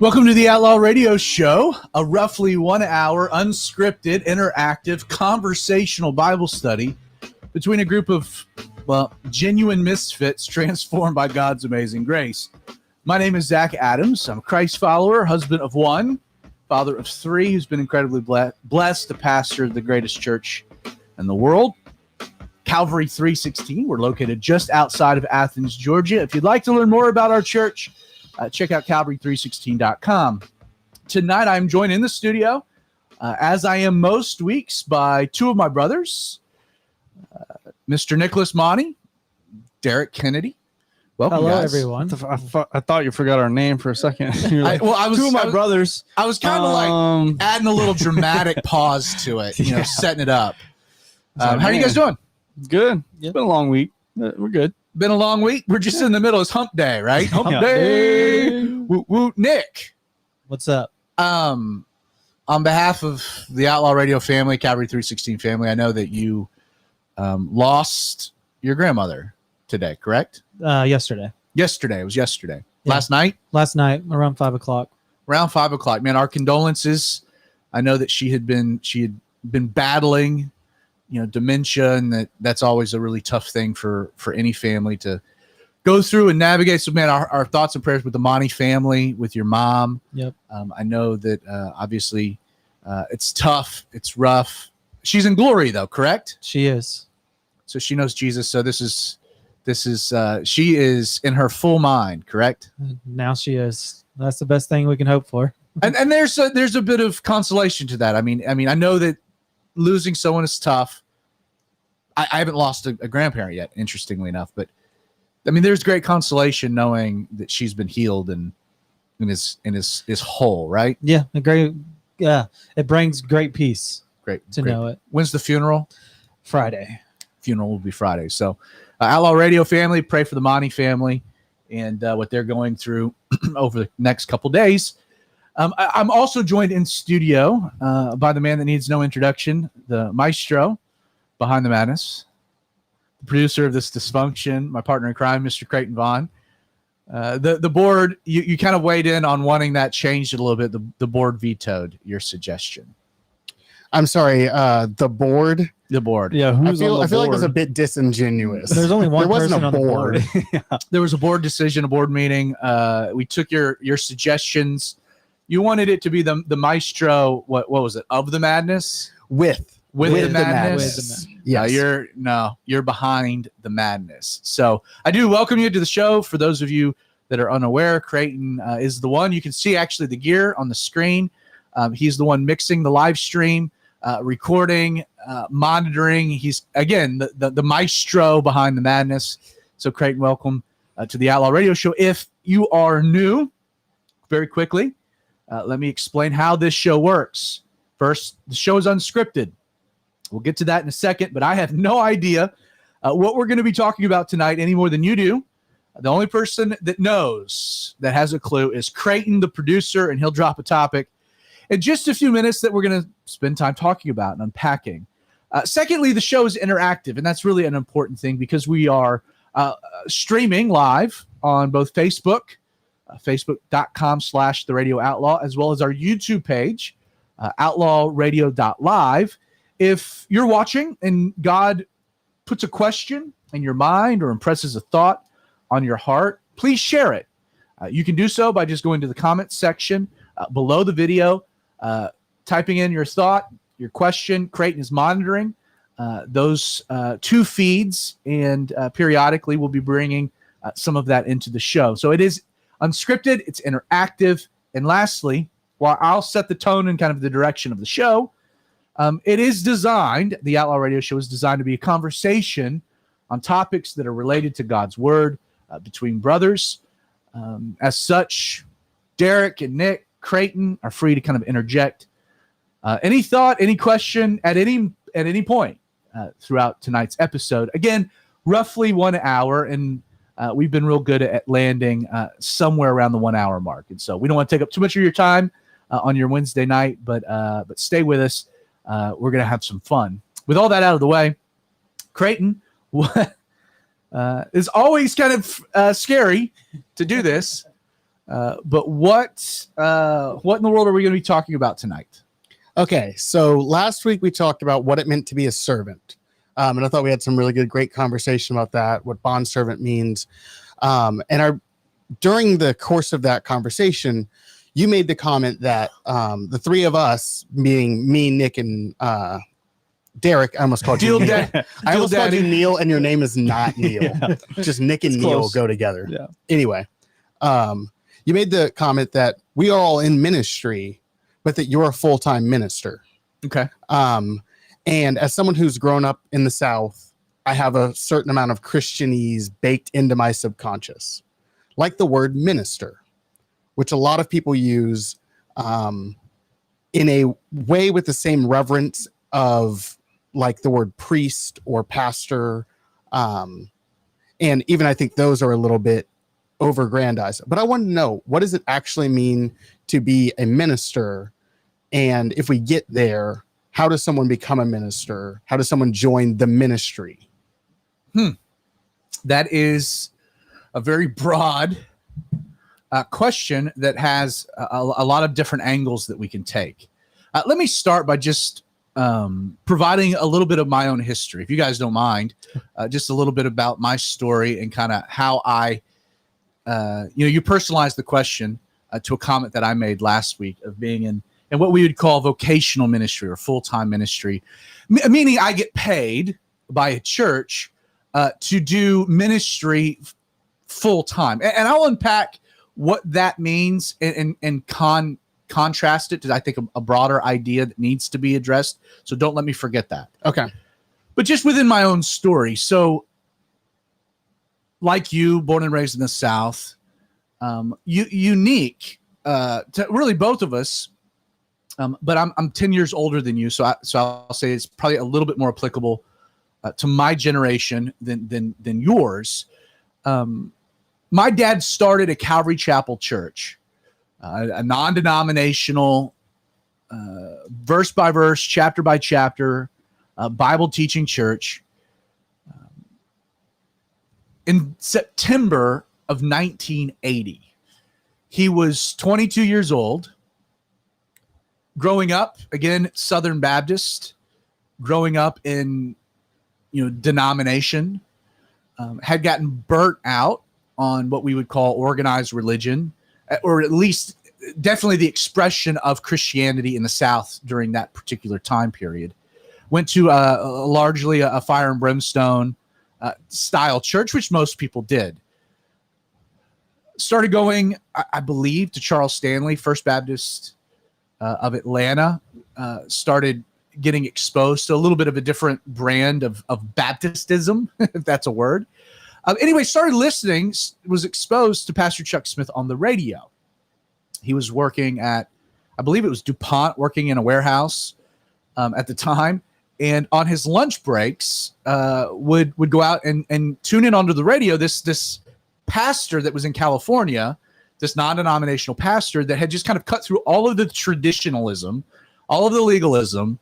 Welcome to the Outlaw Radio Show, a roughly 1 hour, unscripted, interactive, conversational Bible study between a group of, genuine misfits transformed by God's amazing grace. My name is Zach Adams. I'm a Christ follower, husband of one, father of three, who's been incredibly blessed to pastor the greatest church in the world, Calvary 316. We're located just outside of Athens, Georgia. If you'd like to learn more about our church, check out calvary316.com. Tonight, I'm joined in the studio, as I am most weeks, by two of my brothers, Mr. Nicholas Monty, Derek Kennedy. Welcome, Hello, guys. everyone. I thought you forgot our name for a second. You're like, two of my brothers. I was kind of like adding a little dramatic pause to it, setting it up. How are you guys doing? Good. Yep. It's been a long week. We're good. Been a long week. We're just in the middle. It's hump day, right? Hump day. Woo, woo. Nick. What's up? On behalf of the Outlaw Radio family, Calvary 316 family, I know that you lost your grandmother today, correct? Yesterday. Yesterday. It was yesterday. Yeah. Last night? Last night, around 5 o'clock. Around 5 o'clock. Man, our condolences. I know that she had been battling dementia, and that's always a really tough thing for any family to go through and navigate. So, man, our thoughts and prayers with the Monty family, with your mom. Yep. I know that obviously it's tough. It's rough. She's in glory, though, correct? She is. So she knows Jesus. So she is in her full mind, correct? Now she is. That's the best thing we can hope for. And there's a bit of consolation to that. I mean, I know that losing someone is tough. I haven't lost a grandparent yet, interestingly enough, but I mean, there's great consolation knowing that she's been healed and is whole, right? Yeah, it brings great peace. Great to know it. When's the funeral? Friday. Funeral will be Friday. So, Outlaw Radio family, pray for the Monty family and what they're going through over the next couple days. I'm also joined in studio by the man that needs no introduction, the maestro behind the madness, the producer of this dysfunction, my partner in crime, Mr. Creighton Vaughn. The board, you kind of weighed in on wanting that changed a little bit. The board vetoed your suggestion. I'm sorry, the board. The board. Yeah, I feel like it's a bit disingenuous. There's only one there wasn't person a on the board. Yeah. There was a board decision, a board meeting. We took your suggestions. You wanted it to be the maestro. What was it? Of the madness? With the madness. Yeah, you're behind the madness. So I do welcome you to the show. For those of you that are unaware, Creighton is the one. You can see actually the gear on the screen. He's the one mixing the live stream, recording, monitoring. He's again the maestro behind the madness. So Creighton, welcome to the Outlaw Radio Show. If you are new, very quickly, let me explain how this show works. First, the show is unscripted. We'll get to that in a second, but I have no idea what we're going to be talking about tonight any more than you do. The only person that knows, that has a clue, is Creighton, the producer, and he'll drop a topic in just a few minutes that we're going to spend time talking about and unpacking. Secondly, the show is interactive, and that's really an important thing because we are streaming live on both Facebook, facebook.com/The Radio Outlaw, as well as our YouTube page, outlawradio.live. If you're watching and God puts a question in your mind or impresses a thought on your heart, please share it. You can do so by just going to the comments section below the video, typing in your thought, your question. Creighton is monitoring those two feeds, and periodically we'll be bringing some of that into the show. So it is unscripted, it's interactive, and lastly, while I'll set the tone and kind of the direction of the show, it is designed, the Outlaw Radio Show is designed to be a conversation on topics that are related to God's Word between brothers. As such, Derek and Nick, Creighton are free to kind of interject any thought, any question at any point throughout tonight's episode. Again, roughly 1 hour, and we've been real good at landing somewhere around the 1 hour mark. And so we don't want to take up too much of your time on your Wednesday night, but stay with us. We're going to have some fun. With all that out of the way, Creighton, what is always kind of scary to do this. But what in the world are we going to be talking about tonight? Okay, so last week we talked about what it meant to be a servant. And I thought we had some really great conversation about that, what bondservant means. During the course of that conversation, you made the comment that the three of us, being me, Nick, and Derek, I almost called you Neil. I almost called you Neil, and your name is not Neil. Yeah. Just Nick and Neil go together. Yeah. Anyway, you made the comment that we are all in ministry, but that you're a full-time minister. Okay. And as someone who's grown up in the South, I have a certain amount of Christianese baked into my subconscious, like the word minister, which a lot of people use in a way with the same reverence of like the word priest or pastor. And even I think those are a little bit overgrandized. But I want to know, what does it actually mean to be a minister? And if we get there, how does someone become a minister? How does someone join the ministry? That is a very broad question that has a lot of different angles that we can take. Let me start by just providing a little bit of my own history, if you guys don't mind, just a little bit about my story and kind of how I, you personalized the question to a comment that I made last week of being in what we would call vocational ministry or full-time ministry, meaning I get paid by a church to do ministry full-time. And I'll unpack what that means and contrast it to, I think, a broader idea that needs to be addressed. So don't let me forget that. Okay. But just within my own story. So like you, born and raised in the South, unique to really both of us. But I'm 10 years older than you. So I'll say it's probably a little bit more applicable to my generation than yours. My dad started a Calvary Chapel church, a non-denominational, verse by verse, chapter by chapter, Bible teaching church. In September of 1980, he was 22 years old, growing up, again, Southern Baptist, growing up in, denomination, had gotten burnt out on what we would call organized religion, or at least definitely the expression of Christianity in the South during that particular time period. Went to largely a fire and brimstone style church, which most people did. Started going, I believe, to Charles Stanley, First Baptist of Atlanta. Started getting exposed to a little bit of a different brand of Baptistism, if that's a word. Anyway, started listening, was exposed to Pastor Chuck Smith on the radio. He was working at, I believe it was DuPont, working in a warehouse at the time. And on his lunch breaks, would go out and tune in onto the radio. This pastor that was in California, this non-denominational pastor that had just kind of cut through all of the traditionalism, all of the legalism,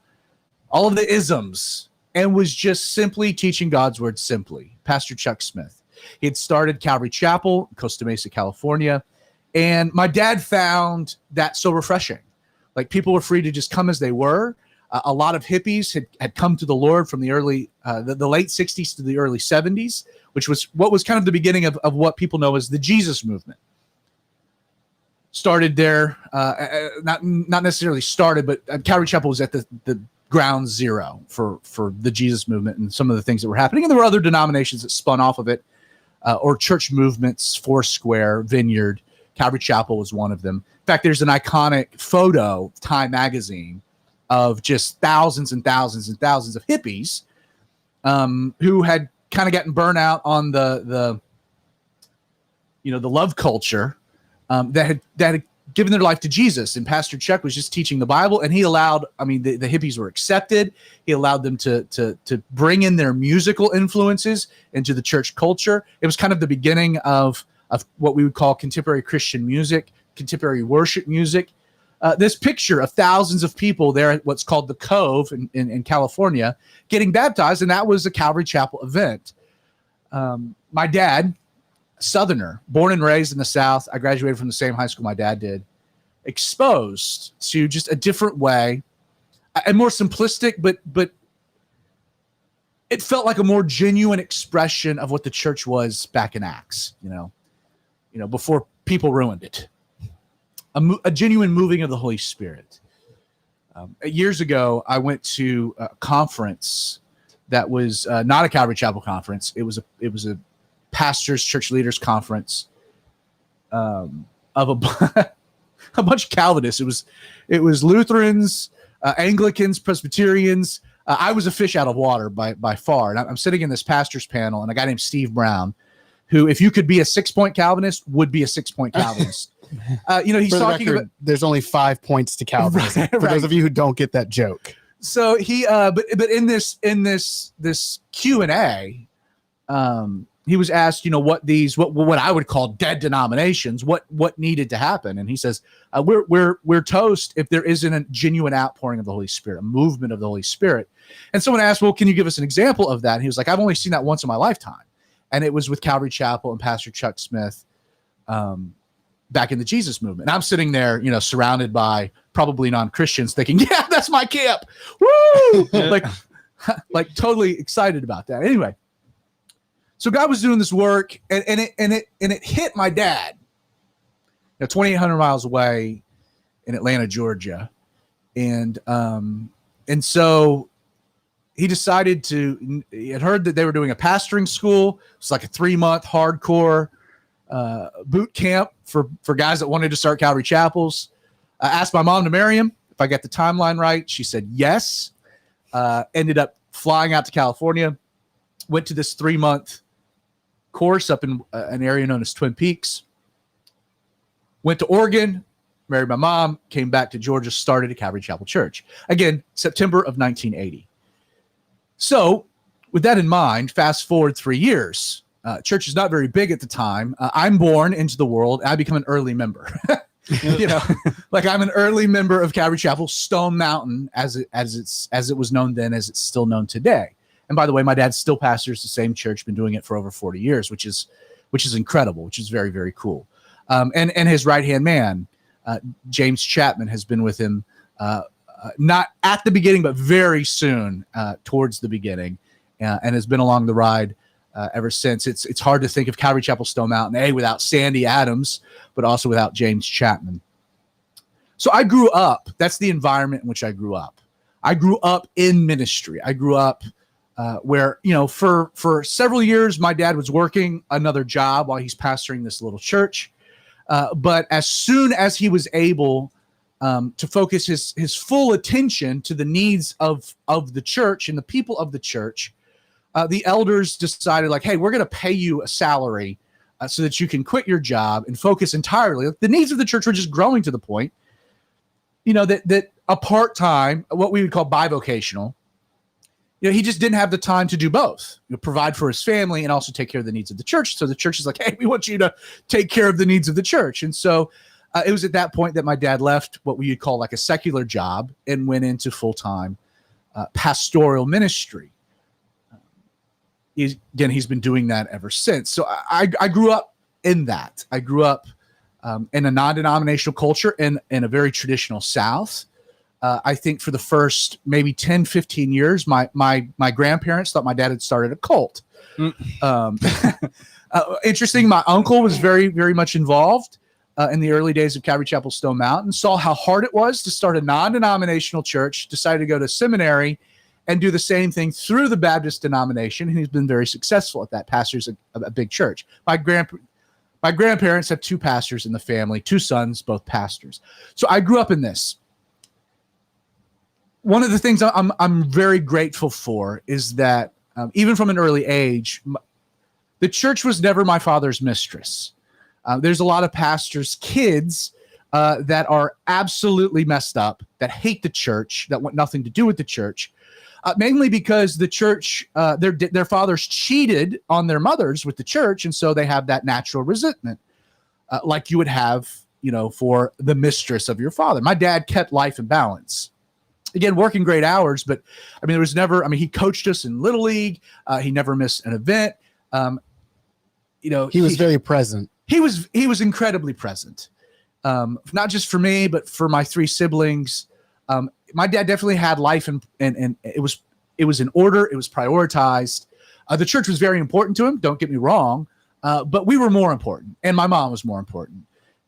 all of the isms, and was just simply teaching God's word simply. Pastor Chuck Smith. He had started Calvary Chapel, Costa Mesa, California. And my dad found that so refreshing. Like, people were free to just come as they were. A lot of hippies had come to the Lord from the early, the late 60s to the early 70s, which was what was kind of the beginning of what people know as the Jesus movement. Started there, not necessarily started, but Calvary Chapel was at the ground zero for the Jesus movement and some of the things that were happening. And there were other denominations that spun off of it, or church movements, Foursquare, Vineyard. Calvary Chapel was one of them. In fact, there's an iconic photo, Time magazine, of just thousands and thousands and thousands of hippies who had kind of gotten burnt out on the love culture that had given their life to Jesus. And Pastor Chuck was just teaching the Bible, and he allowed, the hippies were accepted. He allowed them to bring in their musical influences into the church culture. It was kind of the beginning of what we would call contemporary Christian music, contemporary worship music. This picture of thousands of people there at what's called the Cove in California getting baptized, and that was a Calvary Chapel event. My dad Southerner, born and raised in the South. I graduated from the same high school my dad did. Exposed to just a different way, and more simplistic, but it felt like a more genuine expression of what the church was back in Acts. Before people ruined it. A genuine moving of the Holy Spirit. Years ago, I went to a conference that was not a Calvary Chapel conference. It was a pastors, church leaders conference of a bunch of Calvinists. It was Lutherans, Anglicans, Presbyterians. I was a fish out of water by far. And I'm sitting in this pastors panel, and a guy named Steve Brown, who, if you could be a 6-point Calvinist, would be a 6-point Calvinist. He's talking about. There's only 5 points to Calvinism. For those of you who don't get that joke. So he, but in this Q&A, he was asked, what I would call dead denominations, what needed to happen, and he says, we're toast if there isn't a genuine outpouring of the Holy Spirit, a movement of the Holy Spirit. And someone asked, well, can you give us an example of that? And he was like, I've only seen that once in my lifetime, and it was with Calvary Chapel and Pastor Chuck Smith, back in the Jesus movement. And I'm sitting there, surrounded by probably non-Christians, thinking, yeah, that's my camp. Woo! like totally excited about that. Anyway. So God was doing this work, and it hit my dad, 2,800 miles away in Atlanta, Georgia, and so he decided he had heard that they were doing a pastoring school. It was like a 3-month hardcore boot camp for guys that wanted to start Calvary Chapels. I asked my mom to marry him if I got the timeline right. She said yes. Ended up flying out to California, went to this 3-month course up in an area known as Twin Peaks, went to Oregon, married my mom, came back to Georgia, started a Calvary Chapel Church. Again, September of 1980. So with that in mind, fast forward 3 years. Church is not very big at the time. I'm born into the world. I become an early member. Like I'm an early member of Calvary Chapel Stone Mountain, as it was known then, as it's still known today. And by the way, my dad still pastors the same church, been doing it for over 40 years, which is incredible, which is very, very cool. And his right-hand man, James Chapman, has been with him, not at the beginning, but very soon towards the beginning, and has been along the ride ever since. It's hard to think of Calvary Chapel Stone Mountain, without Sandy Adams, but also without James Chapman. So I grew up. That's the environment in which I grew up. I grew up in ministry. I grew up where, for several years, my dad was working another job while he's pastoring this little church. But as soon as he was able to focus his full attention to the needs of the church and the people of the church, the elders decided, hey, we're going to pay you a salary so that you can quit your job and focus entirely. The needs of the church were just growing to the point, that a part-time, what we would call bivocational, he just didn't have the time to do both, provide for his family and also take care of the needs of the church. So the church is like, hey, we want you to take care of the needs of the church. And so it was at that point that my dad left what we would call like a secular job and went into full-time pastoral ministry. He's been doing that ever since. So I grew up in that. I grew up in a non-denominational culture in a very traditional South. I think for the first maybe 10, 15 years, my grandparents thought my dad had started a cult. Interesting. My uncle was very, very much involved in the early days of Calvary Chapel Stone Mountain, saw how hard it was to start a non-denominational church, decided to go to seminary and do the same thing through the Baptist denomination. And he's been very successful at that. Pastors a big church. My grandparents have 2 pastors in the family, 2 sons, both pastors. So I grew up in this. One of the things I'm very grateful for is that even from an early age, the church was never my father's mistress. There's a lot of pastors' kids that are absolutely messed up, that hate the church, that want nothing to do with the church, mainly because the church, their fathers cheated on their mothers with the church, and so they have that natural resentment, like you would have, for the mistress of your father. My dad kept life in balance. Again, working great hours, but there was never, he coached us in Little League. He never missed an event. he was very present. He was incredibly present, not just for me, but for my 3 siblings. My dad definitely had life, and it was in order. It was prioritized. The church was very important to him. Don't get me wrong, but we were more important, and my mom was more important,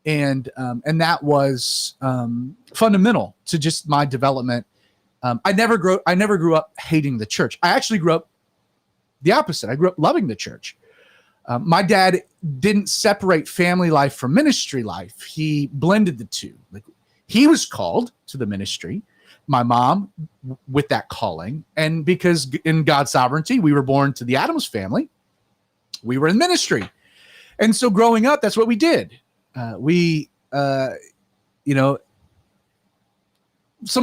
and that was fundamental to just my development. I never grew up hating the church. I actually grew up the opposite. I grew up loving the church. My dad didn't separate family life from ministry life. He blended the two. Like, he was called to the ministry, my mom with that calling. And because in God's sovereignty, we were born to the Adams family, we were in ministry. And so growing up, that's what we did. Some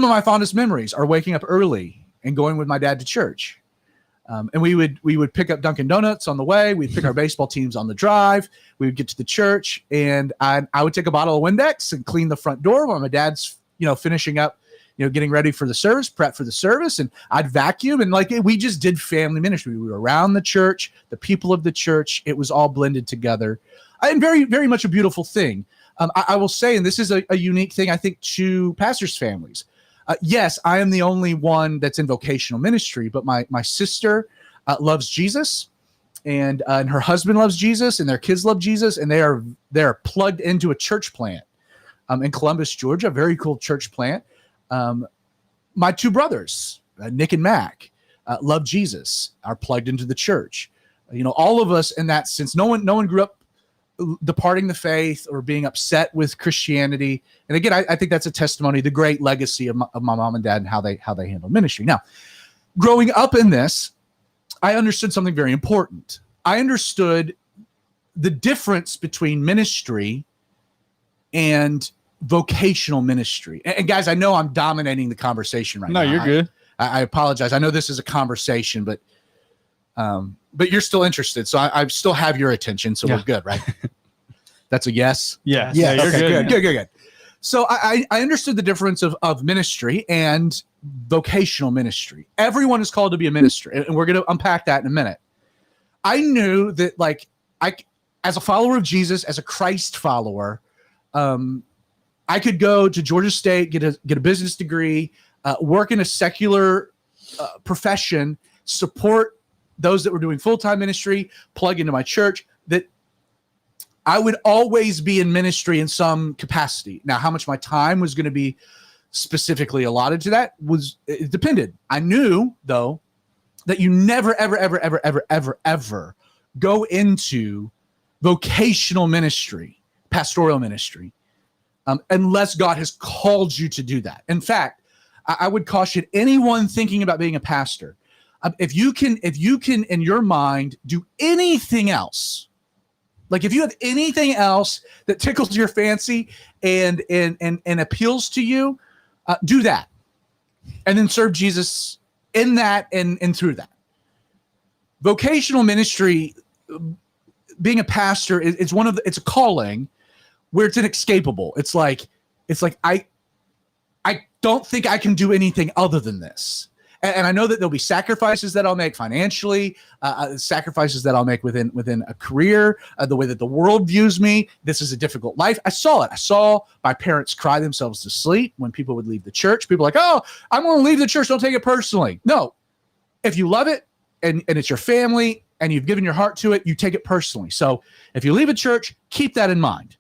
of my fondest memories are waking up early and going with my dad to church. And we would pick up Dunkin' Donuts on the way. We'd pick our baseball teams on the drive. We would get to the church, and I would take a bottle of Windex and clean the front door while my dad's, finishing up, getting ready for the service, prep for the service, and I'd vacuum. And we just did family ministry. We were around the church, the people of the church. It was all blended together, and very, very much a beautiful thing. I will say, and this is a unique thing, I think, to pastors' families. Yes, I am the only one that's in vocational ministry, but my sister loves Jesus, and her husband loves Jesus, and their kids love Jesus, and they're plugged into a church plant in Columbus, Georgia, a very cool church plant. My 2 brothers, Nick and Mac, love Jesus, are plugged into the church. All of us in that sense. No one grew up departing the faith or being upset with Christianity. And again, I think that's a testimony, the great legacy of my mom and dad and how they handled ministry. Now, growing up in this, I understood something very important. I understood the difference between ministry and vocational ministry. And guys, I know I'm dominating the conversation right now. No, you're good. I apologize. I know this is a conversation, but you're still interested, so I still have your attention, so we're good, right? That's a yes? Yes. Yeah, you're okay, good. Good. So I understood the difference of ministry and vocational ministry. Everyone is called to be a minister, and we're going to unpack that in a minute. I knew that, as a follower of Jesus, as a Christ follower, I could go to Georgia State, get a business degree, work in a secular profession, support those that were doing full-time ministry, plug into my church, that I would always be in ministry in some capacity. Now, how much my time was going to be specifically allotted to that it depended. I knew, though, that you never, ever, ever, ever, ever, ever, ever go into vocational ministry, pastoral ministry, unless God has called you to do that. In fact, I would caution anyone thinking about being a pastor, if you can in your mind do anything else, like if you have anything else that tickles your fancy and appeals to you, do that, and then serve Jesus in that and through that. Vocational ministry, being a pastor, it's a calling where it's inescapable. It's like I don't think I can do anything other than this. And I know that there'll be sacrifices that I'll make financially, sacrifices that I'll make within a career, the way that the world views me. This is a difficult life. I saw it. I saw my parents cry themselves to sleep when people would leave the church. People are like, oh, I'm going to leave the church. Don't take it personally. No, if you love it and it's your family and you've given your heart to it, you take it personally. So if you leave a church, keep that in mind.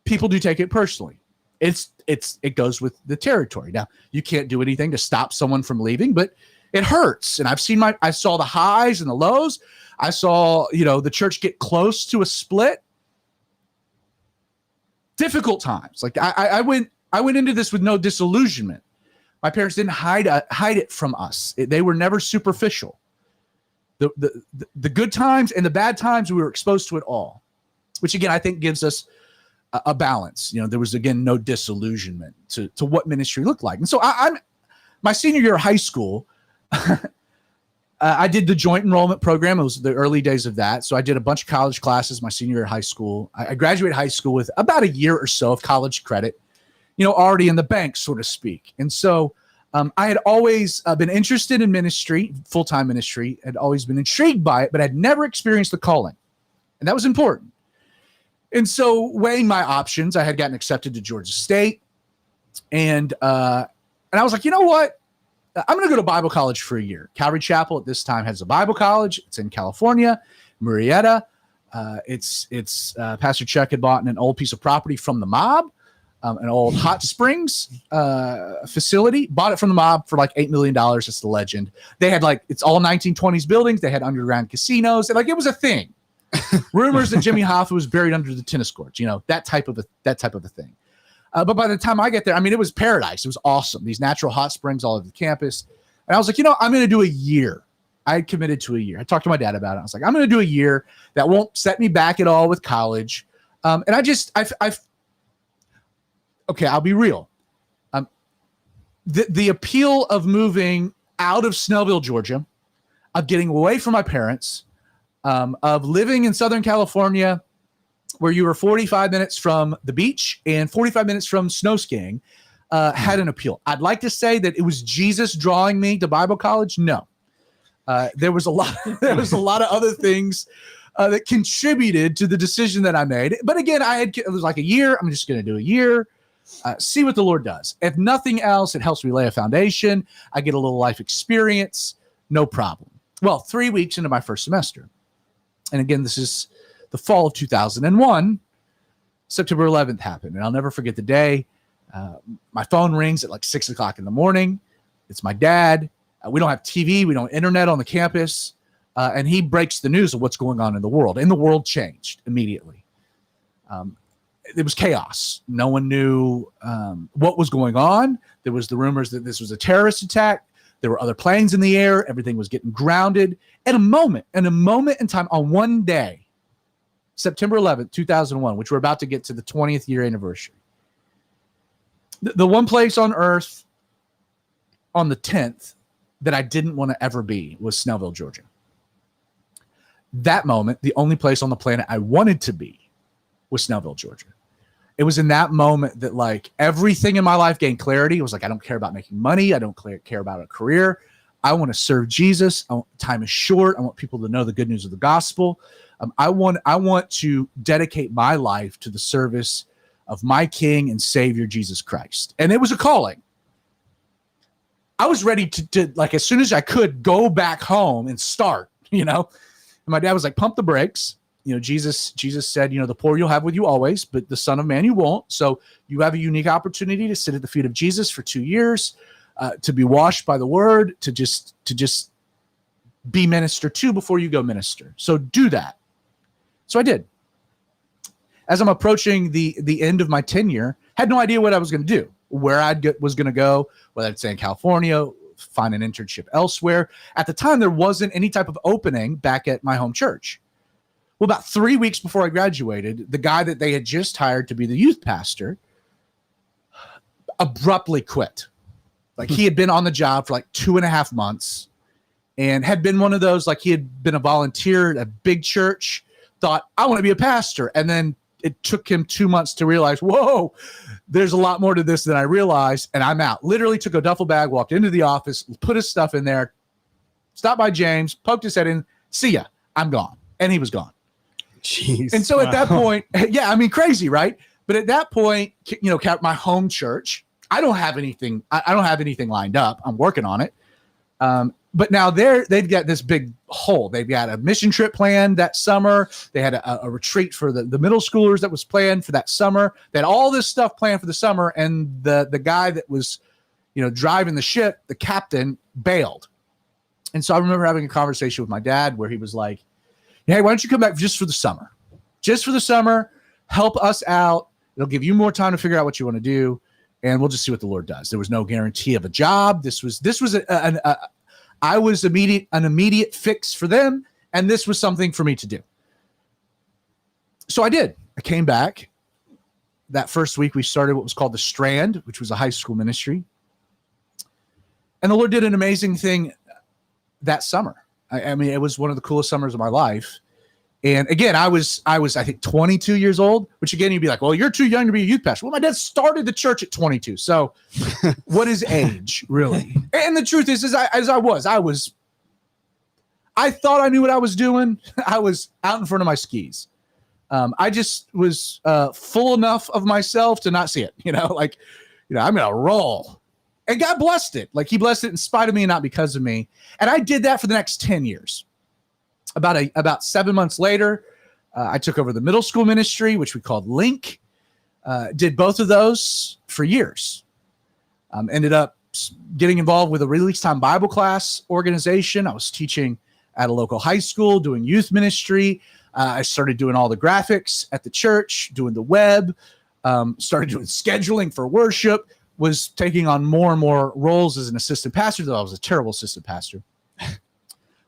People do take it personally. It goes with the territory. Now, you can't do anything to stop someone from leaving, but it hurts. And I saw the highs and the lows. I saw, the church get close to a split. Difficult times. Like I went into this with no disillusionment. My parents didn't hide it from us. They were never superficial. The good times and the bad times, we were exposed to it all, which again, I think gives us a balance. There was, again, no disillusionment to what ministry looked like. And so I'm my senior year of high school, I did the joint enrollment program. It was the early days of that. So I did a bunch of college classes my senior year of high school. I graduated high school with about a year or so of college credit, already in the bank, so to speak. And so I had always been interested in ministry, full-time ministry, had always been intrigued by it, but I'd never experienced the calling. And that was important. And so weighing my options, I had gotten accepted to Georgia State. And I was like, you know what? I'm going to go to Bible college for a year. Calvary Chapel at this time has a Bible college. It's in California, Murrieta. Pastor Chuck had bought an old piece of property from the mob, an old hot springs facility, bought it from the mob for like $8 million. It's the legend. They had it's all 1920s buildings. They had underground casinos. And it was a thing. Rumors that Jimmy Hoffa was buried under the tennis courts, that type of a thing. But by the time I get there, it was paradise. It was awesome. These natural hot springs all over the campus. And I was like, I'm going to do a year. I had committed to a year. I talked to my dad about it. I was like, I'm going to do a year that won't set me back at all with college. And okay, I'll be real. The appeal of moving out of Snellville, Georgia, of getting away from my parents, of living in Southern California, where you were 45 minutes from the beach and 45 minutes from snow skiing, had an appeal. I'd like to say that it was Jesus drawing me to Bible college. No. There was a lot of other things that contributed to the decision that I made. But again, it was like a year. I'm just going to do a year, see what the Lord does. If nothing else, it helps me lay a foundation. I get a little life experience, no problem. Well, 3 weeks into my first semester. And again, this is the fall of 2001. September 11th happened. And I'll never forget the day. My phone rings at 6 o'clock in the morning. It's my dad. We don't have TV. We don't have internet on the campus. And he breaks the news of what's going on in the world. And the world changed immediately. It was chaos. No one knew what was going on. There was the rumors that this was a terrorist attack. There were other planes in the air. Everything was getting grounded. At a moment in time, on one day, September 11th, 2001, which we're about to get to the 20th year anniversary. The one place on earth on the 10th that I didn't want to ever be was Snellville, Georgia. That moment, the only place on the planet I wanted to be was Snellville, Georgia. It was in that moment that everything in my life gained clarity. It was I don't care about making money. I don't care about a career. I want to serve Jesus. Time is short. I want people to know the good news of the gospel. I want to dedicate my life to the service of my King and Savior, Jesus Christ. And it was a calling. I was ready to as soon as I could, go back home and start, And my dad was like, pump the brakes. Jesus said, the poor you'll have with you always, but the Son of Man you won't. So you have a unique opportunity to sit at the feet of Jesus for 2 years, to be washed by the word, to just be ministered to before you go minister. So do that. So I did. As I'm approaching the end of my tenure, had no idea what I was going to do, where was going to go, whether I'd stay in California, find an internship elsewhere. At the time, there wasn't any type of opening back at my home church. Well, about 3 weeks before I graduated, the guy that they had just hired to be the youth pastor abruptly quit. He had been on the job for 2.5 months and had been one of those, he had been a volunteer at a big church, thought, I want to be a pastor. And then it took him 2 months to realize, whoa, there's a lot more to this than I realized. And I'm out. Literally took a duffel bag, walked into the office, put his stuff in there, stopped by James, poked his head in, see ya, I'm gone. And he was gone. Jeez. And so at that point, crazy, right? But at that point, my home church, I don't have anything lined up. I'm working on it. But now they've got this big hole. They've got a mission trip planned that summer. They had a retreat for the middle schoolers that was planned for that summer. They had all this stuff planned for the summer. And the guy that was, driving the ship, the captain, bailed. And so I remember having a conversation with my dad where he was like, hey, why don't you come back just for the summer? Just for the summer, help us out. It'll give you more time to figure out what you want to do. And we'll just see what the Lord does. There was no guarantee of a job. This was I was an immediate fix for them, and this was something for me to do. So I did. I came back. That first week, we started what was called the Strand, which was a high school ministry. And the Lord did an amazing thing that summer. It was one of the coolest summers of my life. And again, I was, I think 22 years old, which again, you'd be like, well, you're too young to be a youth pastor. Well, my dad started the church at 22. So what is age really? And the truth is I thought I knew what I was doing. I was out in front of my skis. I just was full enough of myself to not see it. I'm gonna roll, and God blessed it. Like He blessed it in spite of me and not because of me. And I did that for the next 10 years. About 7 months later, I took over the middle school ministry, which we called Link. Did both of those for years. Ended up getting involved with a release time Bible class organization. I was teaching at a local high school, doing youth ministry. I started doing all the graphics at the church, doing the web, started doing scheduling for worship, was taking on more and more roles as an assistant pastor, though I was a terrible assistant pastor.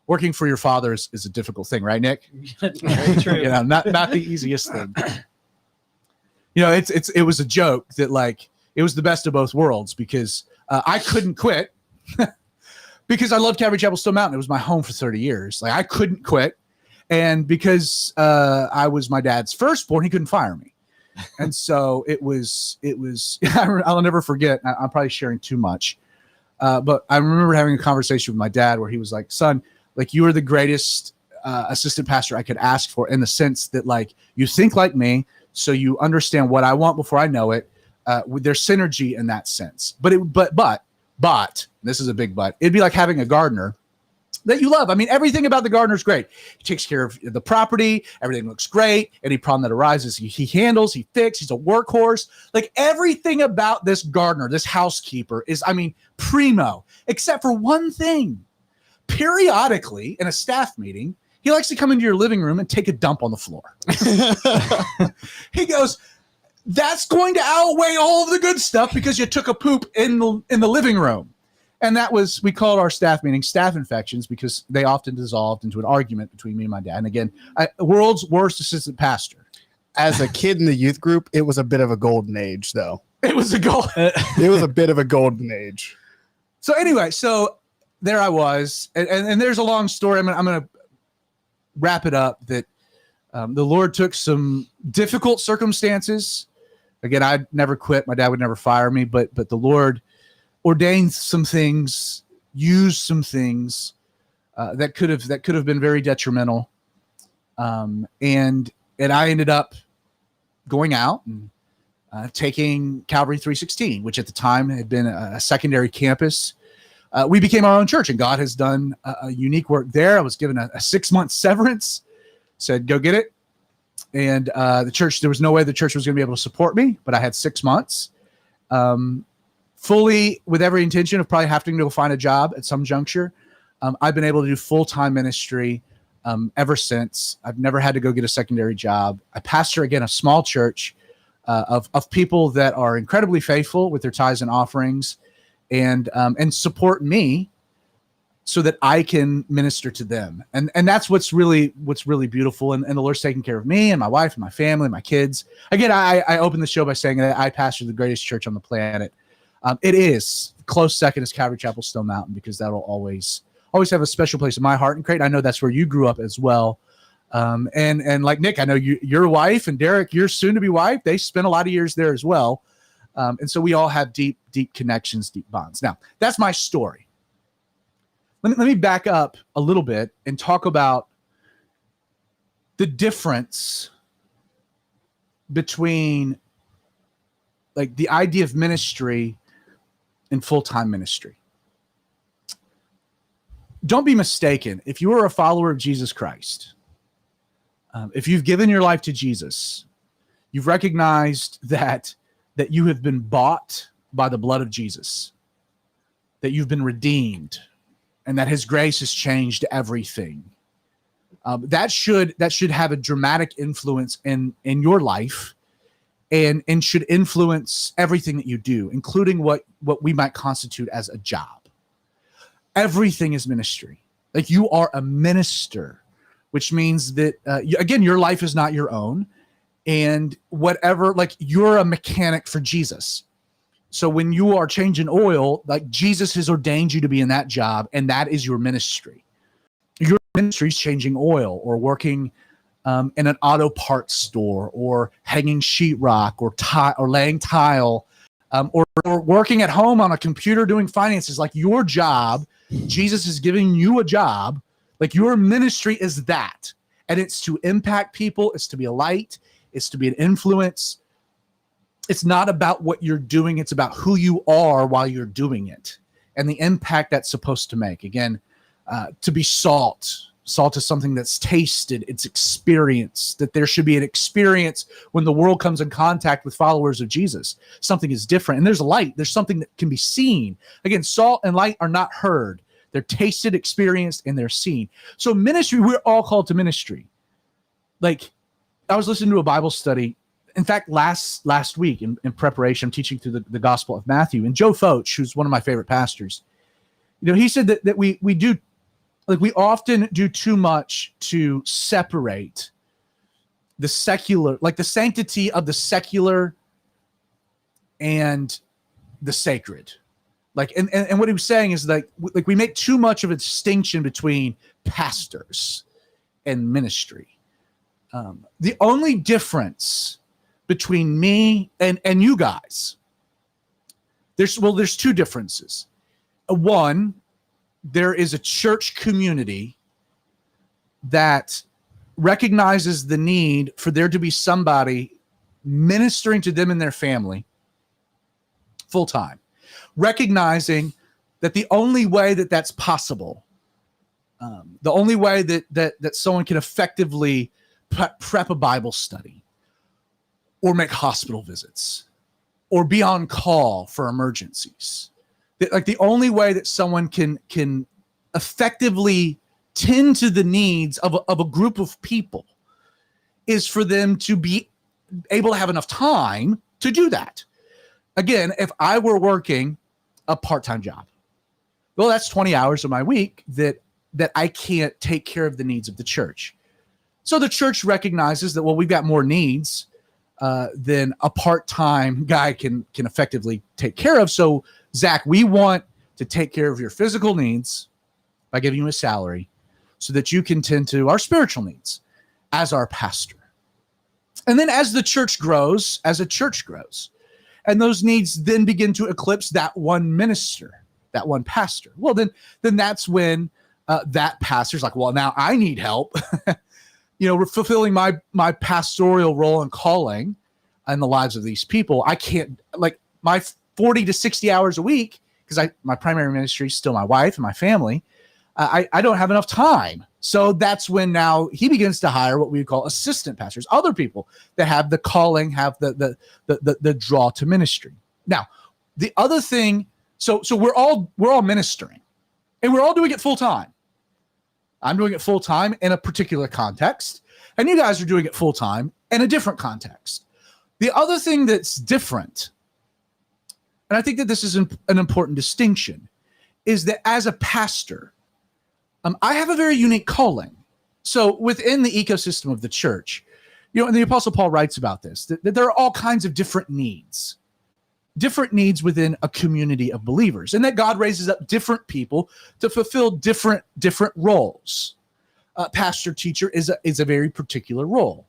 Working for your father is a difficult thing, right, Nick? Very true. Not the easiest thing. It was a joke that like it was the best of both worlds because I couldn't quit because I loved Calvary Chapel Stone Mountain. It was my home for 30 years. Like I couldn't quit. And because I was my dad's firstborn, he couldn't fire me. And so it was, I'll never forget. I'm probably sharing too much. But I remember having a conversation with my dad where he was like, son, like you are the greatest assistant pastor I could ask for in the sense that like you think like me. So you understand what I want before I know it. There's synergy in that sense. But this is a big but. It'd be like having a gardener that you love. I mean, everything about the gardener is great. He takes care of the property. Everything looks great. Any problem that arises, he handles, he fixes. He's a workhorse. Like everything about this gardener, this housekeeper is, I mean, primo, except for one thing. Periodically in a staff meeting, he likes to come into your living room and take a dump on the floor. He goes, that's going to outweigh all of the good stuff because you took a poop in the living room. And that was, we called our staff meeting staff infections because they often dissolved into an argument between me and my dad. And again, world's worst assistant pastor. As a kid in the youth group, it was a bit of a golden age, though. It was it was a bit of a golden age. So anyway, there I was. And there's a long story. I'm going to wrap it up that the Lord took some difficult circumstances. Again, I'd never quit. My dad would never fire me, but the Lord ordained some things, used some things that could have been very detrimental, and I ended up going out and taking Calvary 316, which at the time had been a secondary campus. We became our own church, and God has done a unique work there. I was given a 6-month severance, said go get it, and the church. There was no way the church was going to be able to support me, but I had 6 months. Fully with every intention of probably having to go find a job at some juncture. I've been able to do full-time ministry ever since. I've never had to go get a secondary job. I pastor, again, a small church of people that are incredibly faithful with their tithes and offerings and support me so that I can minister to them. And that's what's really beautiful. And the Lord's taking care of me and my wife and my family and my kids. Again, I opened the show by saying that I pastor the greatest church on the planet. It is close second is Calvary Chapel Stone Mountain because that'll always have a special place in my heart. And Creighton, I know that's where you grew up as well. And like Nick, I know your wife and Derek, your soon-to-be wife, they spent a lot of years there as well. And so we all have deep connections, deep bonds. Now, that's my story. Let me back up a little bit and talk about the difference between like the idea of ministry and full-time ministry. Don't be mistaken. If you are a follower of Jesus Christ, if you've given your life to Jesus, you've recognized that you have been bought by the blood of Jesus, that you've been redeemed, and that his grace has changed everything. That should have a dramatic influence in your life and should influence everything that you do, including what we might constitute as a job. Everything is ministry. Like you are a minister, which means that, again, your life is not your own. And whatever, like you're a mechanic for Jesus. So when you are changing oil, like Jesus has ordained you to be in that job, and that is your ministry. Your ministry is changing oil or working in an auto parts store or hanging sheetrock or laying tile or working at home on a computer doing finances. Like your job, Jesus is giving you a job. Like your ministry is that. And it's to impact people. It's to be a light. It's to be an influence. It's not about what you're doing. It's about who you are while you're doing it and the impact that's supposed to make. Again, to be salt. Salt is something that's tasted, it's experienced, that there should be an experience when the world comes in contact with followers of Jesus. Something is different. And there's a light. There's something that can be seen. Again, salt and light are not heard. They're tasted, experienced, and they're seen. So ministry, we're all called to ministry. Like, I was listening to a Bible study. In fact, last week in preparation, I'm teaching through the Gospel of Matthew. And Joe Focht, who's one of my favorite pastors, he said that we do, like, we often do too much to separate the secular, like the sanctity of the secular and the sacred. Like, and what he was saying is like we make too much of a distinction between pastors and ministry. The only difference between me and you guys, there's two differences. One, there is a church community that recognizes the need for there to be somebody ministering to them and their family full time, recognizing that the only way that that's possible, the only way that someone can effectively prep a Bible study or make hospital visits or be on call for emergencies, like the only way that someone can effectively tend to the needs of a group of people is for them to be able to have enough time to do that. Again, if I were working a part-time job, well, that's 20 hours of my week that I can't take care of the needs of the church. So the church recognizes that, well, we've got more needs than a part-time guy can effectively take care of. So Zach, we want to take care of your physical needs by giving you a salary so that you can tend to our spiritual needs as our pastor. And then as the church grows, and those needs then begin to eclipse that one minister, that one pastor, well, then that's when that pastor's like, well, now I need help, we're fulfilling my pastoral role and calling in the lives of these people. I can't, like, my 40 to 60 hours a week, because my primary ministry is still my wife and my family. I don't have enough time. So that's when now he begins to hire what we would call assistant pastors, other people that have the calling, have the draw to ministry. Now, the other thing, so we're all ministering, and we're all doing it full time. I'm doing it full time in a particular context, and you guys are doing it full time in a different context. The other thing that's different, and I think that this is an important distinction, is that as a pastor, I have a very unique calling. So within the ecosystem of the church, and the Apostle Paul writes about this, that there are all kinds of different needs within a community of believers, and that God raises up different people to fulfill different roles. Pastor, teacher is a very particular role.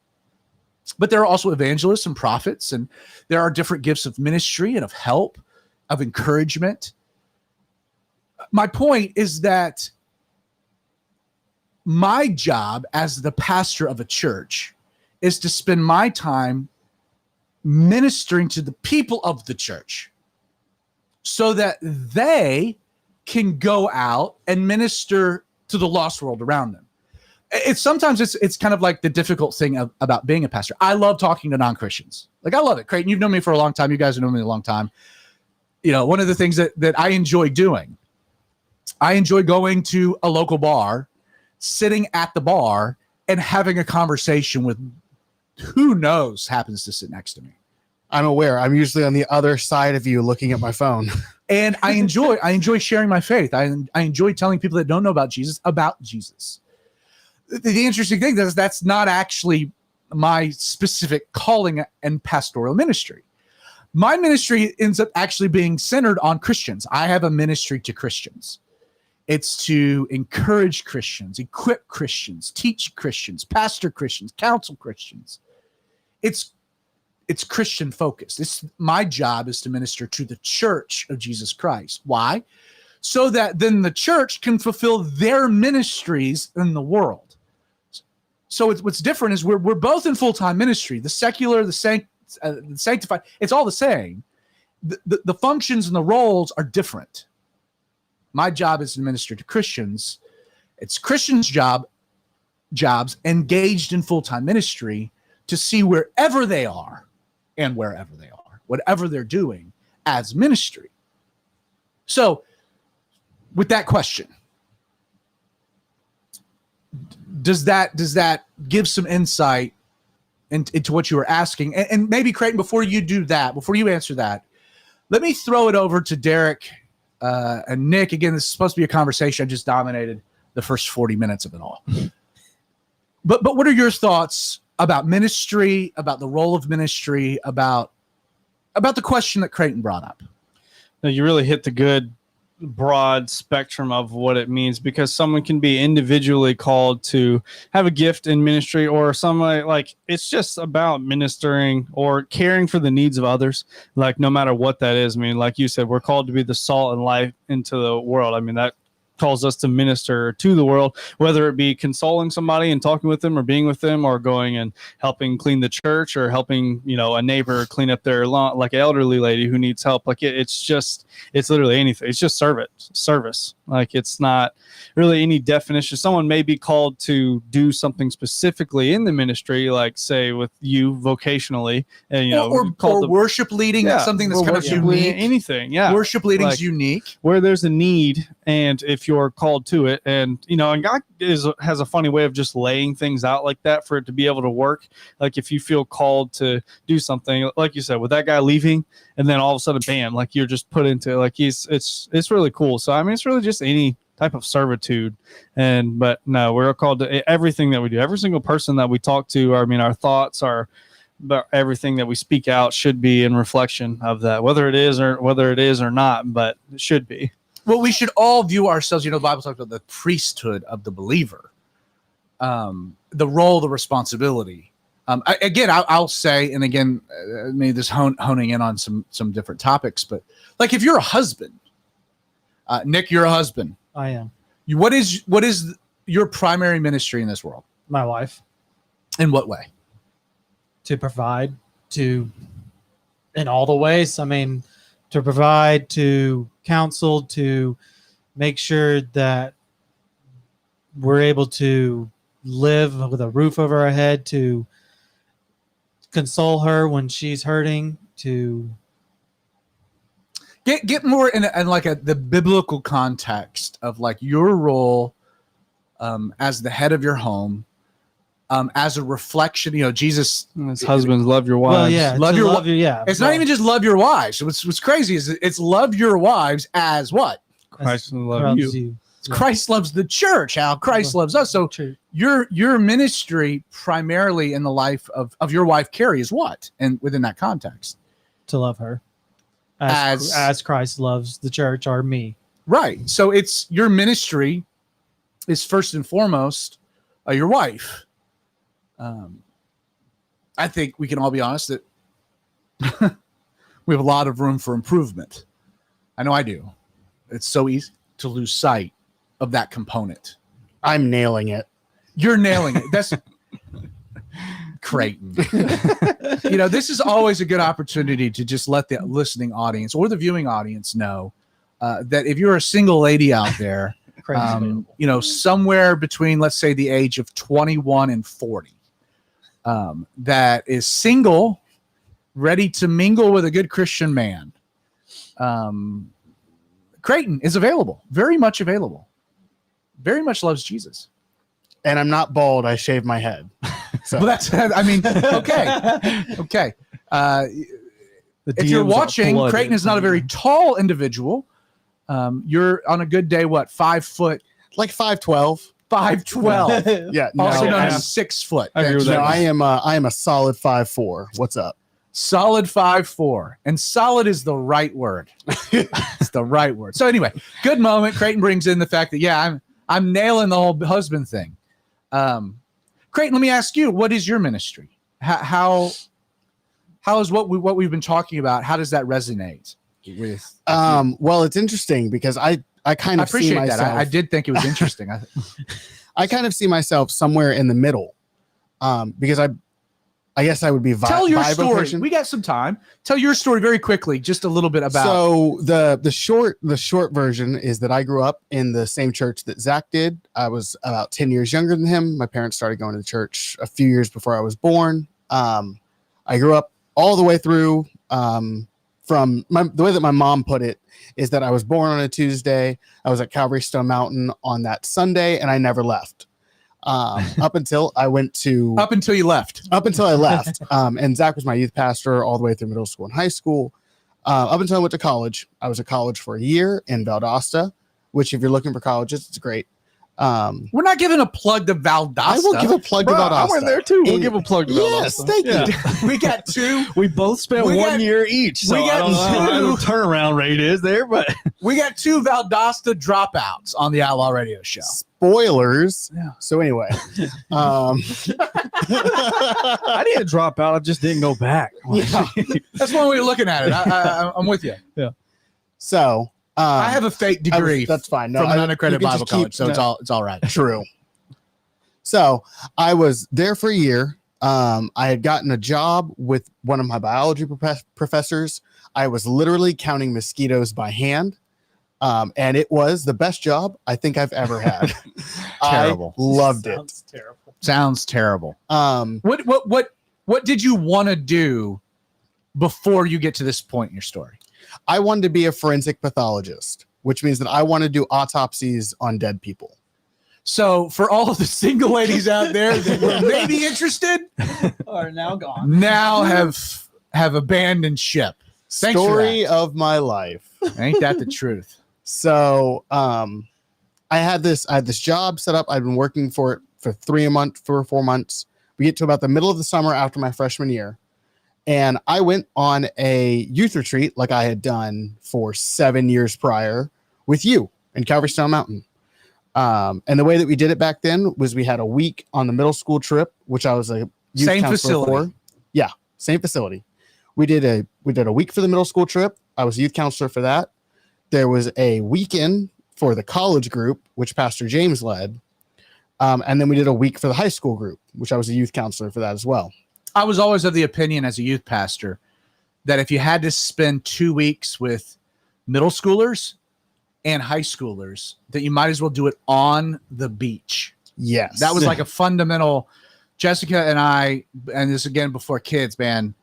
But there are also evangelists and prophets, and there are different gifts of ministry and of help, of encouragement. My point is that my job as the pastor of a church is to spend my time ministering to the people of the church so that they can go out and minister to the lost world around them. Sometimes it's kind of like the difficult thing about being a pastor. I love talking to non-Christians. Like, I love it. Creighton, you've known me for a long time. You guys have known me a long time. One of the things that I enjoy doing, I enjoy going to a local bar, sitting at the bar, and having a conversation with who knows happens to sit next to me. I'm aware. I'm usually on the other side of you looking at my phone. And I enjoy sharing my faith. I enjoy telling people that don't know about Jesus. The interesting thing is that's not actually my specific calling and pastoral ministry. My ministry ends up actually being centered on Christians. I have a ministry to Christians. It's to encourage Christians, equip Christians, teach Christians, pastor Christians, counsel Christians. It's Christian focused. My job is to minister to the church of Jesus Christ. Why? So that then the church can fulfill their ministries in the world. So what's different is we're both in full-time ministry. The secular, the sanctified, it's all the same. The functions and the roles are different. My job is to minister to Christians. It's Christians' jobs engaged in full-time ministry to see wherever they are and wherever they are, whatever they're doing as ministry. So with that question, does that give some insight into what you were asking? And maybe, Creighton, before you answer that, let me throw it over to Derek and Nick. Again, this is supposed to be a conversation. I just dominated the first 40 minutes of it all. But what are your thoughts about ministry, about the role of ministry, about the question that Creighton brought up? No, you really hit the good broad spectrum of what it means, because someone can be individually called to have a gift in ministry, or somebody like it's just about ministering or caring for the needs of others, like no matter what that is. I mean, like you said, we're called to be the salt and light into the world. I mean, that calls us to minister to the world, whether it be consoling somebody and talking with them, or being with them, or going and helping clean the church, or helping, a neighbor clean up their lawn, like an elderly lady who needs help. Like it's literally anything. It's just service. Like it's not really any definition. Someone may be called to do something specifically in the ministry, like say with you vocationally, and or worship leading. That's something that's kind of unique. Anything, yeah. Worship leading is unique, where there's a need, and if you're called to it, and and God has a funny way of just laying things out like that for it to be able to work. Like if you feel called to do something, like you said, with that guy leaving, and then all of a sudden, bam, like you're just put into it's really cool. So I mean, it's really just any type of servitude. But no, we're called to everything that we do. Every single person that we talk to, our thoughts are, but everything that we speak out should be in reflection of that, whether it is or not, but it should be. Well, we should all view ourselves, the Bible talks about the priesthood of the believer, the role, the responsibility. I'll say, and again, maybe this honing in on some different topics, but like if you're a husband, Nick, you're a husband. I am. What is your primary ministry in this world? My wife. In what way? To provide, in all the ways. I mean, to provide, to counsel, to make sure that we're able to live with a roof over our head, to console her when she's hurting, to get more in like the biblical context of like your role as the head of your home, as a reflection. Jesus, as husbands, love your wives. Well, yeah, love your yeah. It's not even just love your wives. What's crazy is it's love your wives as what? Christ loves you. Yeah. Christ loves the church. How Christ loves us. So your ministry primarily in the life of your wife Carrie is what? And within that context, to love her as Christ loves the church, or me. Right. So it's your ministry is first and foremost your wife. I think we can all be honest that we have a lot of room for improvement. I know I do. It's so easy to lose sight of that component. I'm nailing it. You're nailing it. That's Creighton. This is always a good opportunity to just let the listening audience or the viewing audience know that if you're a single lady out there, somewhere between, let's say, the age of 21 and 40, that is single, ready to mingle with a good Christian man, Creighton is available, very much available, very much loves Jesus. And I'm not bald. I shave my head. So. Well, okay. If you're watching, Creighton is not a very tall individual. You're on a good day, what, 5 foot? Like 5'12". 5'12". Yeah. Also known as 6 foot. I am a solid 5'4". What's up? Solid 5'4", and solid is the right word. It's the right word. So anyway, good moment. Creighton brings in the fact that I'm nailing the whole husband thing. Creighton, let me ask you, what is your ministry? How is what we've been talking about? How does that resonate with? Well, it's interesting because I kind of appreciate see myself, that. I did think it was interesting. I kind of see myself somewhere in the middle. because I guess I would be Tell your story. bivocation. We got some time. Tell your story very quickly, just a little bit about. So the short version is that I grew up in the same church that Zach did. I was about 10 years younger than him. My parents started going to the church a few years before I was born. I grew up all the way through. From the way that my mom put it is that I was born on a Tuesday. I was at Calvary Stone Mountain on that Sunday, and I never left. Up until I went to up until you left. up until I left. And Zach was my youth pastor all the way through middle school and high school. Up until I went to college. I was at college for a year in Valdosta, which if you're looking for colleges, it's great. We're not giving a plug to Valdosta. I will give a plug to Bro, Valdosta. I went there too. We'll And- give a plug to Yes, Valdosta. thank Yeah. you. We got two. We both spent We 1 got- year each. So we got I don't know how the two. turnaround rate is there, but We got two Valdosta dropouts on the Outlaw Radio Show. Spoilers. Yeah. So anyway, I didn't drop out. I just didn't go back. yeah. That's one way of looking at it. I'm with you. So I have a fake degree that's fine. No, from an you unaccredited can Bible just keep- college, so it's all right. True. So I was there for a year. I had gotten a job with one of my biology professors. I was literally counting mosquitoes by hand. And it was the best job I think I've ever had. Terrible. I loved it. Sounds terrible. Sounds terrible. Um, What did you want to do before you get to this point in your story? I wanted to be a forensic pathologist, which means that I want to do autopsies on dead people. So for all of the single ladies out there that were maybe interested, Are now gone. now have abandoned ship. Thanks for Story of my life. Ain't that the truth? So I had this job set up. I'd been working for it for 3 or 4 months. We get to about the middle of the summer after my freshman year. And I went on a youth retreat like I had done for 7 years prior with you in Calvary Stone Mountain. And the way that we did it back then was we had a week on the middle school trip, which I was a youth Same counselor facility. for. Yeah, same facility. We did a week for the middle school trip. I was a youth counselor for that. There was a weekend for the college group, which Pastor James led. And then we did a week for the high school group, which I was a youth counselor for that as well. I was always of the opinion as a youth pastor that if you had to spend 2 weeks with middle schoolers and high schoolers, that you might as well do it on the beach. Yes. That was like a fundamental. Jessica and I, and this again before kids, man.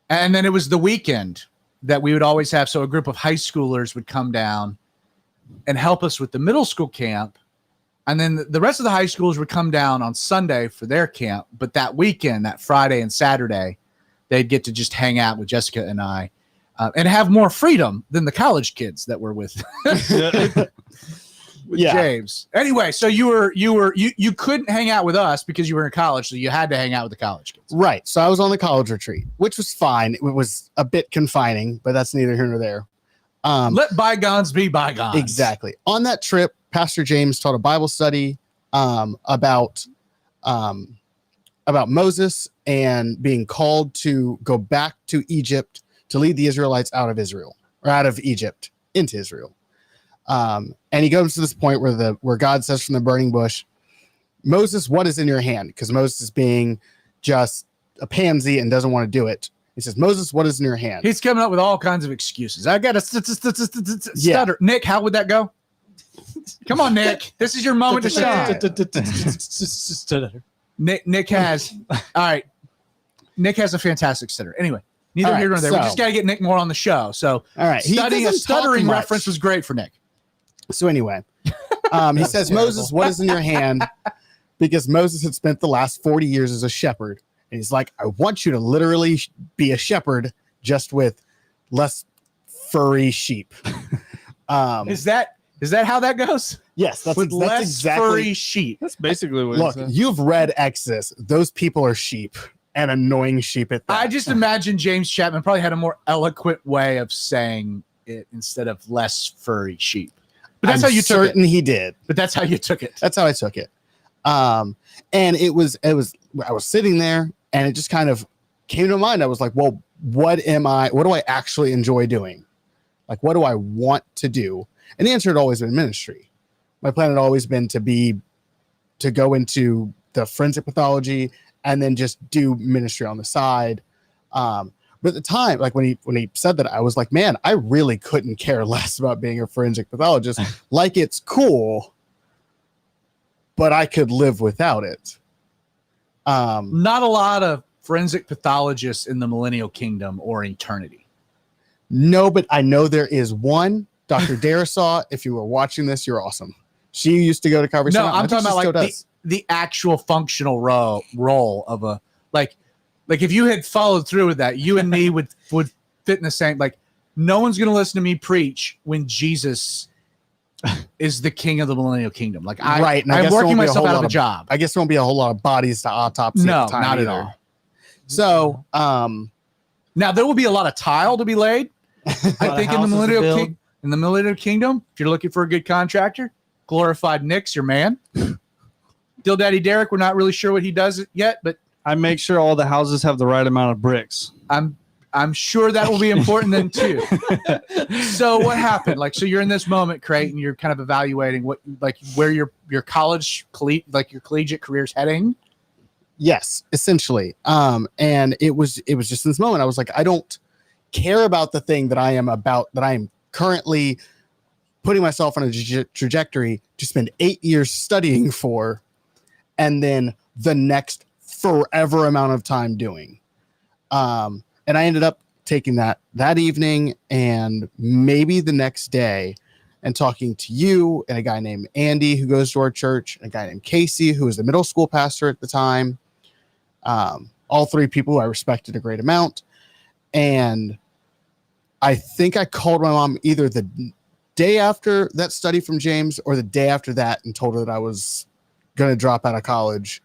And then it was the weekend that we would always have. So a group of high schoolers would come down and help us with the middle school camp. And then the rest of the high schools would come down on Sunday for their camp. But that weekend, that Friday and Saturday, they'd get to just hang out with Jessica and I and have more freedom than the college kids that were with, with Yeah. James. Anyway, so you couldn't hang out with us because you were in college, so you had to hang out with the college kids. Right. So I was on the college retreat, which was fine. It was a bit confining, but that's neither here nor there. Let bygones be bygones. Exactly. On that trip, Pastor James taught a Bible study about Moses and being called to go back to Egypt to lead the Israelites out of Israel, or out of Egypt into Israel. And he goes to this point where God says from the burning bush, Moses, what is in your hand? Because Moses is being just a pansy and doesn't want to do it. He says, Moses, what is in your hand? He's coming up with all kinds of excuses. I got a Yeah. stutter. Nick, how would that go? Come on, Nick. This is your moment to shine. Nick has all right. Nick has a fantastic stutter. Anyway, neither All right, here nor there. We so- just got to get Nick more on the show. So All right. He studying a doesn't talk stuttering much. reference was great for Nick. So anyway, he says, Moses, what is in your hand? Because Moses had spent the last 40 years as a shepherd. And he's like, I want you to literally be a shepherd just with less furry sheep. Is that how that goes? Yes, that's, With that's less exactly. furry sheep. That's basically what Look, it says. you've read Exodus. Those people are sheep and annoying sheep at that. I just imagine James Chapman probably had a more eloquent way of saying it instead of less furry sheep. But that's I'm how you took it. certain he did. But that's how you took it. That's how I took it. And it was, I was sitting there and it just kind of came to mind. I was like, well, what do I actually enjoy doing? Like, what do I want to do? And the answer had always been ministry. My plan had always been to go into the forensic pathology and then just do ministry on the side. But at the time, like when he said that, I was like, man, I really couldn't care less about being a forensic pathologist. Like, it's cool, but I could live without it. Not a lot of forensic pathologists in the millennial kingdom or eternity. No, but I know there is one. Dr. Darisaw, if you were watching this, you're awesome. She used to go to Calvary. No, Summit. I'm talking about like does. the actual functional role of a like if you had followed through with that, you and me would fit in the same. Like, no one's going to listen to me preach when Jesus is the king of the millennial kingdom. Like, I'm working myself out of a job. I guess there won't be a whole lot of bodies to autopsy. No, at the time not either. at all. So, now there will be a lot of tile to be laid. I think in the millennial kingdom, if you're looking for a good contractor, glorified Nick's your man. Dill Daddy Derek, we're not really sure what he does yet, but I make sure all the houses have the right amount of bricks. I'm sure that will be important then too. So what happened? Like, so you're in this moment, Creighton, you're kind of evaluating what, like, where your your collegiate career's heading. Yes, essentially. And it was just in this moment I was like, I don't care about the thing that I am currently putting myself on a trajectory to spend 8 years studying for, and then the next forever amount of time doing. And I ended up taking that evening and maybe the next day and talking to you and a guy named Andy who goes to our church, and a guy named Casey who was the middle school pastor at the time. All three people I respected a great amount. And I think I called my mom either the day after that study from James or the day after that and told her that I was going to drop out of college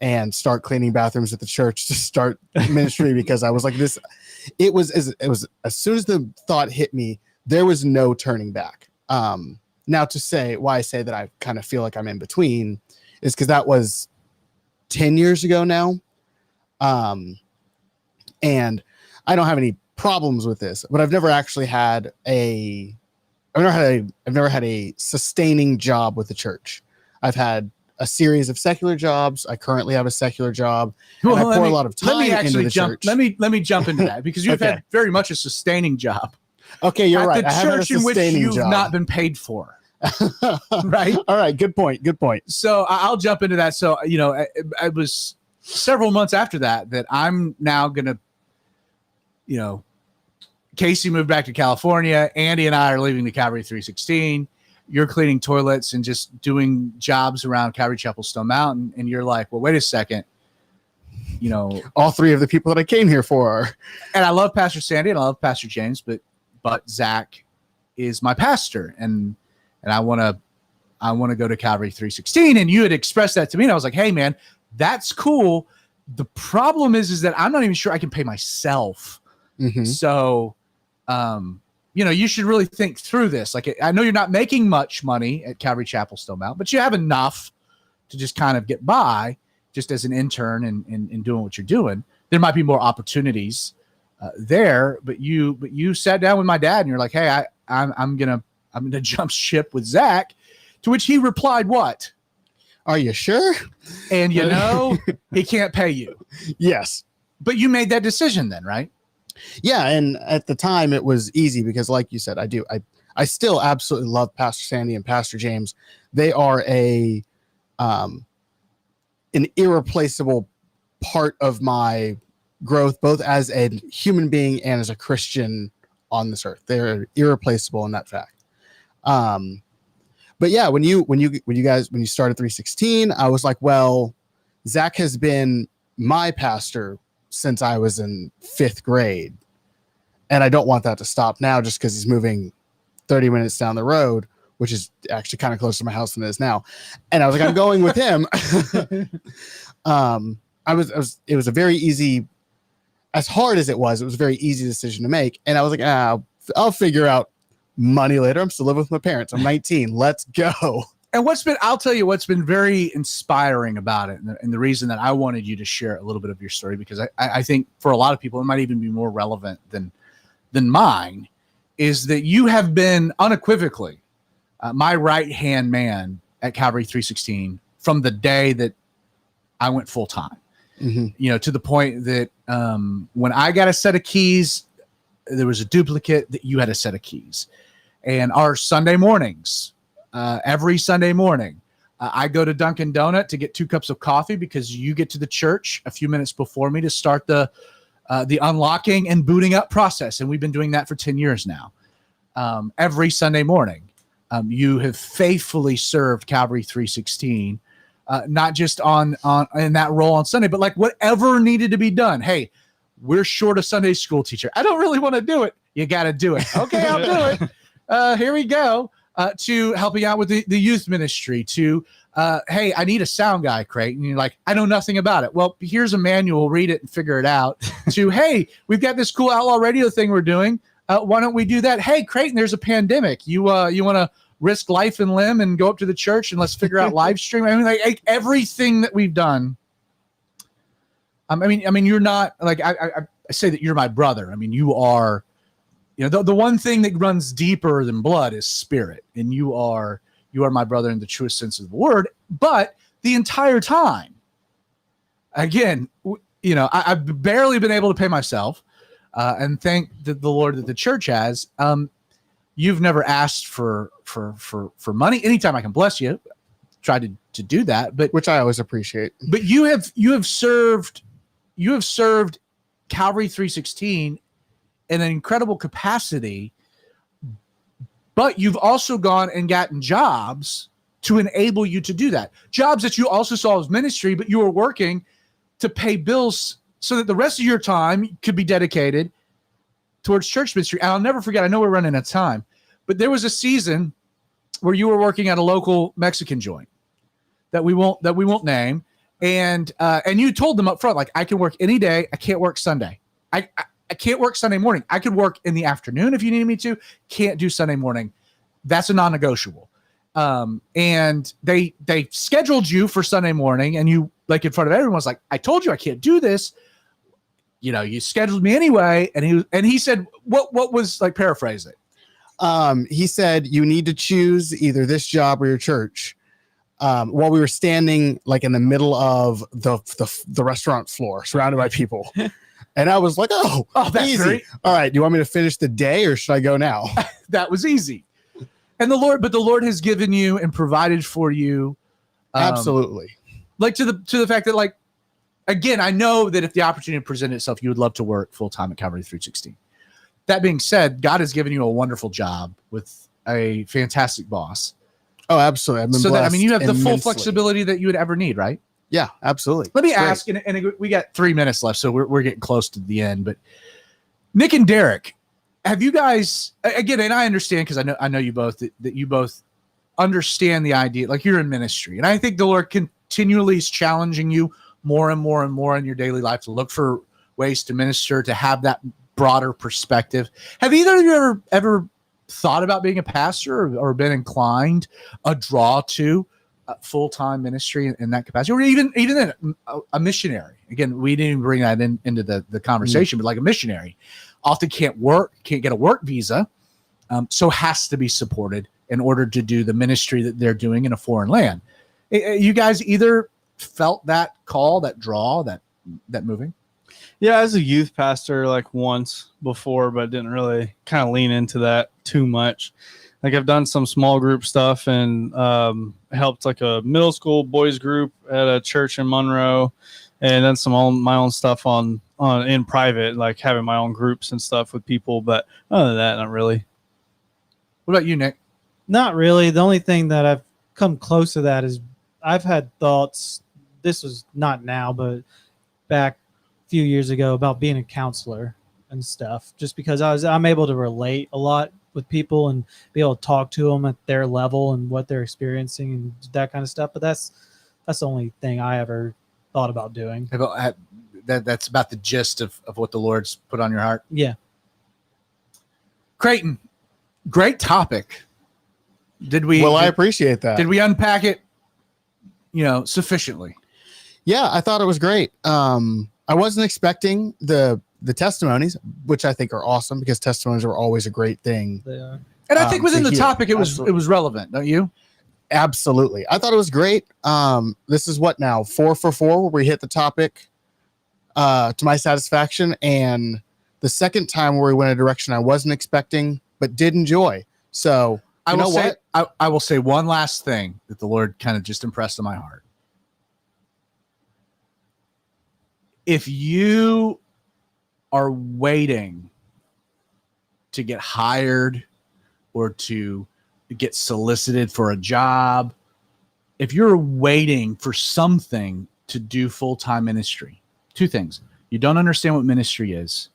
and start cleaning bathrooms at the church to start ministry, because I was like this. It was as soon as the thought hit me, there was no turning back. Now to say why I say that I kind of feel like I'm in between is because that was 10 years ago now. And I don't have any problems with this, but I've never actually had I've never had a sustaining job with the church. I've had a series of secular jobs. I currently have a secular job. And I pour a lot of time into the church. Let me jump into that, because you've had very much a sustaining job. Okay, you're right. The church in which you've not been paid for. Right? All right. Good point. So I'll jump into that. So, it was several months after that I'm now going to, Casey moved back to California. Andy and I are leaving the Calvary 316. You're cleaning toilets and just doing jobs around Calvary Chapel Stone Mountain. And you're like, well, wait a second. All three of the people that I came here for. And I love Pastor Sandy and I love Pastor James, but Zach is my pastor. And I want to go to Calvary 316. And you had expressed that to me. And I was like, hey man, that's cool. The problem is that I'm not even sure I can pay myself. Mm-hmm. So, you should really think through this. Like, I know you're not making much money at Calvary Chapel Stone Mountain, but you have enough to just kind of get by just as an intern and doing what you're doing. There might be more opportunities there, but you sat down with my dad and you're like, hey, I'm gonna jump ship with Zach, to which he replied, what? Are you sure? And he can't pay you. Yes. But you made that decision then, right? Yeah, and at the time it was easy because, like you said, I still absolutely love Pastor Sandy and Pastor James. They are an irreplaceable part of my growth, both as a human being and as a Christian on this earth. They're irreplaceable in that fact. But yeah, when you started 316, I was like, well, Zach has been my pastor since I was in 5th grade. And I don't want that to stop now just because he's moving 30 minutes down the road, which is actually kind of closer to my house than it is now. And I was like, I'm going with him. It was a very easy, as hard as it was a very easy decision to make. And I was like, I'll figure out money later. I'm still living with my parents. I'm 19. Let's go. And I'll tell you what's been very inspiring about it, and the reason that I wanted you to share a little bit of your story, because I think for a lot of people it might even be more relevant than mine, is that you have been unequivocally my right-hand man at Calvary 316 from the day that I went full time. Mm-hmm. To the point that when I got a set of keys, there was a duplicate that you had a set of keys. And our Sunday mornings, every Sunday morning, I go to Dunkin' Donut to get 2 cups of coffee because you get to the church a few minutes before me to start the unlocking and booting up process. And we've been doing that for 10 years now. Every Sunday morning, you have faithfully served Calvary 316, not just in that role on Sunday, but like whatever needed to be done. Hey, we're short a Sunday school teacher. I don't really want to do it. You got to do it. Okay, I'll do it. Here we go. To helping out with the youth ministry, to hey, I need a sound guy, Creighton. And you're like, I know nothing about it. Well, here's a manual, read it and figure it out. To hey, we've got this cool Outlaw radio thing we're doing. Why don't we do that? Hey, Creighton, there's a pandemic. You want to risk life and limb and go up to the church and let's figure out live stream. I mean, like everything that we've done. I mean, you're not like I say that you're my brother. I mean, you are. The one thing that runs deeper than blood is spirit, and you are my brother in the truest sense of the word. But the entire time, again, I've barely been able to pay myself, and thank the Lord that the church has. You've never asked for money. Anytime I can bless you, try to do that, but which I always appreciate. But you have served Calvary 316 in an incredible capacity, but you've also gone and gotten jobs to enable you to do that. Jobs that you also saw as ministry, but you were working to pay bills so that the rest of your time could be dedicated towards church ministry. And I'll never forget, I know we're running out of time, but there was a season where you were working at a local Mexican joint that we won't name. And you told them up front, like, I can work any day. I can't work Sunday. I can't work Sunday morning. I could work in the afternoon if you needed me to. Can't do Sunday morning. That's a non-negotiable. And they scheduled you for Sunday morning, and you, like, in front of everyone, was like, I told you I can't do this. You scheduled me anyway. And he said, what was, like, paraphrase it. He said, you need to choose either this job or your church. While we were standing like in the middle of the restaurant floor, surrounded by people. And I was like, oh, that's easy. Great. All right. Do you want me to finish the day or should I go now? That was easy. And the Lord has given you and provided for you. Absolutely. Like to the fact that, like, again, I know that if the opportunity presented itself, you would love to work full time at Calvary 316. That being said, God has given you a wonderful job with a fantastic boss. Oh, absolutely. I've been so blessed that, I mean, you have the immensely. full flexibility that you would ever need, right? Yeah, absolutely. Let me ask, and we got 3 minutes left, so we're getting close to the end. But Nick and Derek, have you guys, again, and I understand because I know you both that you both understand the idea, like, you're in ministry, and I think the Lord continually is challenging you more and more and more in your daily life to look for ways to minister, to have that broader perspective. Have either of you ever thought about being a pastor or been inclined, a draw to full-time ministry in that capacity, or even a missionary? Again, we didn't even bring that into the conversation, but like a missionary often can't get a work visa, so has to be supported in order to do the ministry that they're doing in a foreign land. You guys either felt that call, that draw, that moving? Yeah, as a youth pastor, like, once before, but didn't really kind of lean into that too much. Like, I've done some small group stuff and helped like a middle school boys group at a church in Monroe, and then my own stuff on in private, like having my own groups and stuff with people. But other than that, not really. What about you, Nick? Not really. The only thing that I've come close to that is I've had thoughts. This was not now, but back a few years ago, about being a counselor and stuff, just because I'm able to relate a lot with people and be able to talk to them at their level and what they're experiencing and that kind of stuff. But that's the only thing I ever thought about doing. That's about the gist of what the Lord's put on your heart. Yeah. Creighton, great topic. I appreciate that. Did we unpack it, sufficiently? Yeah, I thought it was great. I wasn't expecting the testimonies, which I think are awesome, because testimonies are always a great thing. They are. And I think within the topic, it was relevant, don't you? Absolutely. I thought it was great. This is what now, 4 for 4, where we hit the topic to my satisfaction. And the second time where we went a direction I wasn't expecting, but did enjoy. So I will say one last thing that the Lord kind of just impressed on my heart. If you are waiting to get hired or to get solicited for a job, if you're waiting for something to do full-time ministry, two things. You don't understand what ministry is,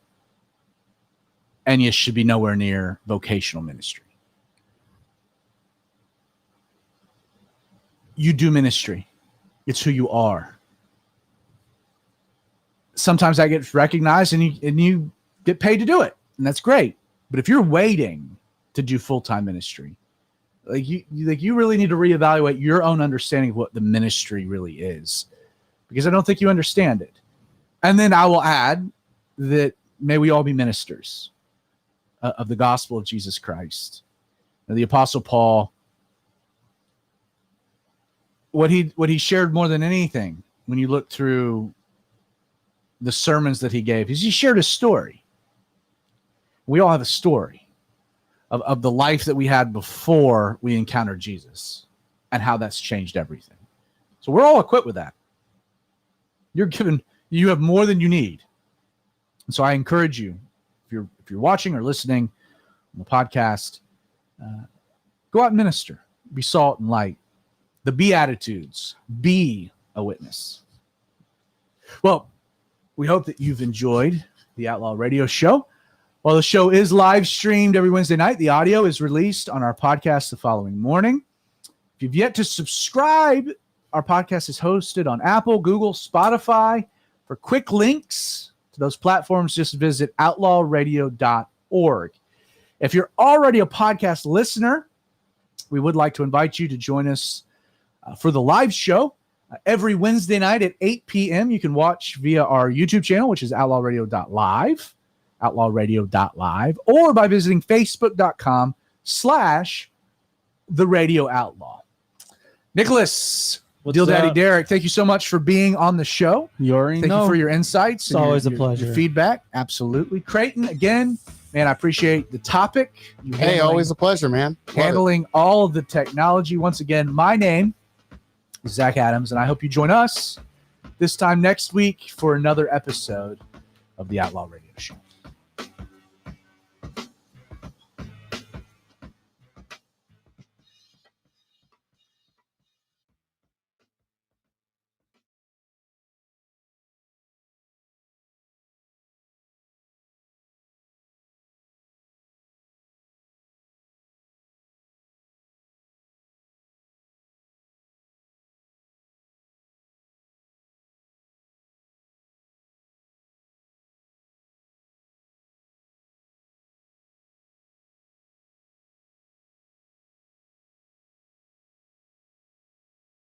and you should be nowhere near vocational ministry. You do ministry. It's who you are. Sometimes that gets recognized and you get paid to do it, and that's great. But if you're waiting to do full-time ministry, you really need to reevaluate your own understanding of what the ministry really is, because I don't think you understand it. And then I will add that may we all be ministers of the gospel of Jesus Christ. Now, the Apostle Paul, what he shared more than anything when you look through the sermons that he gave is he shared a story. We all have a story of the life that we had before we encountered Jesus and how that's changed everything. So we're all equipped with that. You have more than you need. And so I encourage you, if you're watching or listening on the podcast, go out and minister. Be salt and light. The Beatitudes. Be a witness. Well, we hope that you've enjoyed the Outlaw Radio Show. While the show is live streamed every Wednesday night, the audio is released on our podcast the following morning. If you've yet to subscribe, our podcast is hosted on Apple, Google, Spotify. For quick links to those platforms, just visit outlawradio.org. If you're already a podcast listener, we would like to invite you to join us for the live show every Wednesday night at 8 p.m. You can watch via our YouTube channel, which is outlawradio.live. outlawradio.live, or by visiting facebook.com/the Radio Outlaw. Nicholas, Deal Daddy Derek, thank you so much for being on the show. Thank you for your insights. It's always a pleasure. Your feedback. Absolutely. Creighton, again, man, I appreciate the topic. Hey, always a pleasure, man. Handling all of the technology. Once again, my name is Zach Adams, and I hope you join us this time next week for another episode of the Outlaw Radio Show.